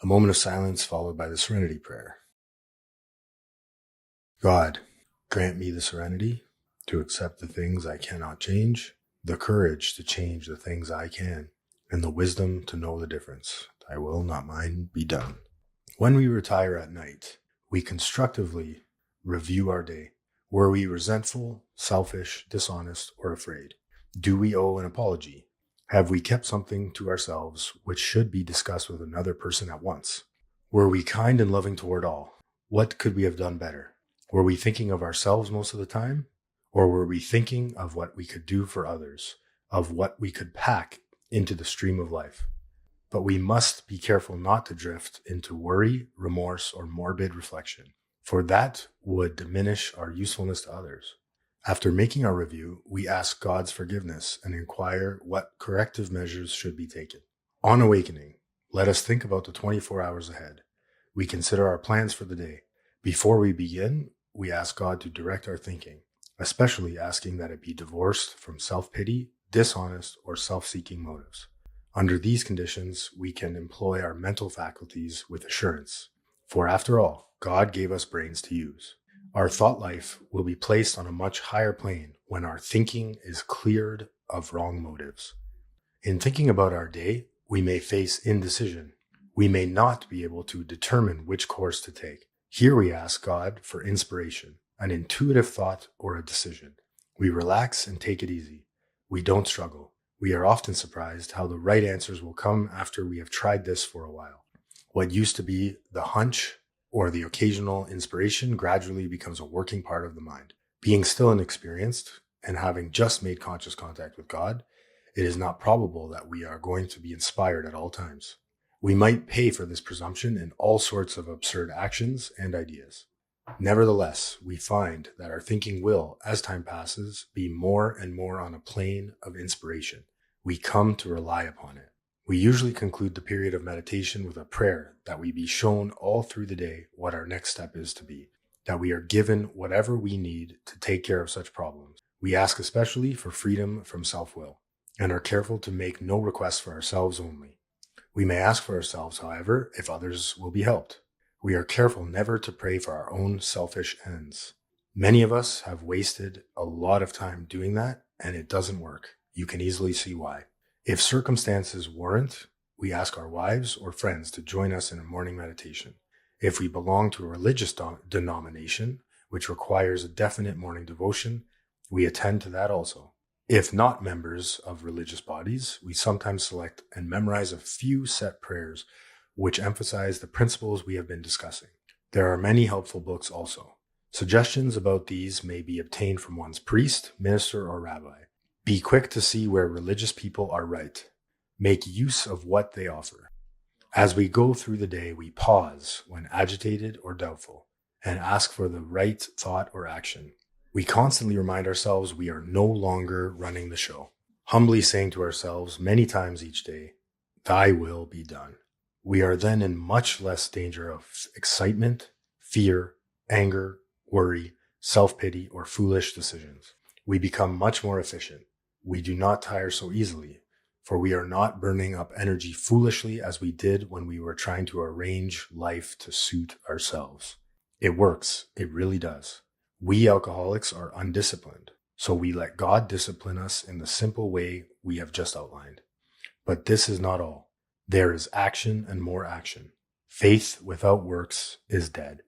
A moment of silence followed by the serenity prayer. God, grant me the serenity to accept the things I cannot change, the courage to change the things I can, and the wisdom to know the difference. Thy will, not mine, be done. When we retire at night, we constructively review our day. Were we resentful, selfish, dishonest, or afraid? Do we owe an apology? Have we kept something to ourselves which should be discussed with another person at once? Were we kind and loving toward all? What could we have done better? Were we thinking of ourselves most of the time? Or were we thinking of what we could do for others, of what we could pack into the stream of life? But we must be careful not to drift into worry, remorse, or morbid reflection, for that would diminish our usefulness to others. After making our review, we ask God's forgiveness and inquire what corrective measures should be taken. On awakening, let us think about the 24 hours ahead. We consider our plans for the day. Before we begin, we ask God to direct our thinking, especially asking that it be divorced from self-pity, dishonest, or self-seeking motives. Under these conditions, we can employ our mental faculties with assurance. For after all, God gave us brains to use. Our thought life will be placed on a much higher plane when our thinking is cleared of wrong motives. In thinking about our day, we may face indecision. We may not be able to determine which course to take. Here we ask God for inspiration, an intuitive thought or a decision. We relax and take it easy. We don't struggle. We are often surprised how the right answers will come after we have tried this for a while. What used to be the hunch or the occasional inspiration gradually becomes a working part of the mind. Being still inexperienced and having just made conscious contact with God, it is not probable that we are going to be inspired at all times. We might pay for this presumption in all sorts of absurd actions and ideas. Nevertheless, we find that our thinking will, as time passes, be more and more on a plane of inspiration. We come to rely upon it. We usually conclude the period of meditation with a prayer that we be shown all through the day what our next step is to be, that we are given whatever we need to take care of such problems. We ask especially for freedom from self-will and are careful to make no requests for ourselves only. We may ask for ourselves, however, if others will be helped. We are careful never to pray for our own selfish ends. Many of us have wasted a lot of time doing that, and it doesn't work. You can easily see why. If circumstances warrant, we ask our wives or friends to join us in a morning meditation. If we belong to a religious denomination, which requires a definite morning devotion, we attend to that also. If not members of religious bodies, we sometimes select and memorize a few set prayers which emphasize the principles we have been discussing. There are many helpful books also. Suggestions about these may be obtained from one's priest, minister, or rabbi. Be quick to see where religious people are right. Make use of what they offer. As we go through the day, we pause when agitated or doubtful and ask for the right thought or action. We constantly remind ourselves we are no longer running the show, humbly saying to ourselves many times each day, "Thy will be done." We are then in much less danger of excitement, fear, anger, worry, self-pity, or foolish decisions. We become much more efficient. We do not tire so easily, for we are not burning up energy foolishly as we did when we were trying to arrange life to suit ourselves. It works. It really does. We alcoholics are undisciplined, so we let God discipline us in the simple way we have just outlined. But this is not all. There is action and more action. Faith without works is dead.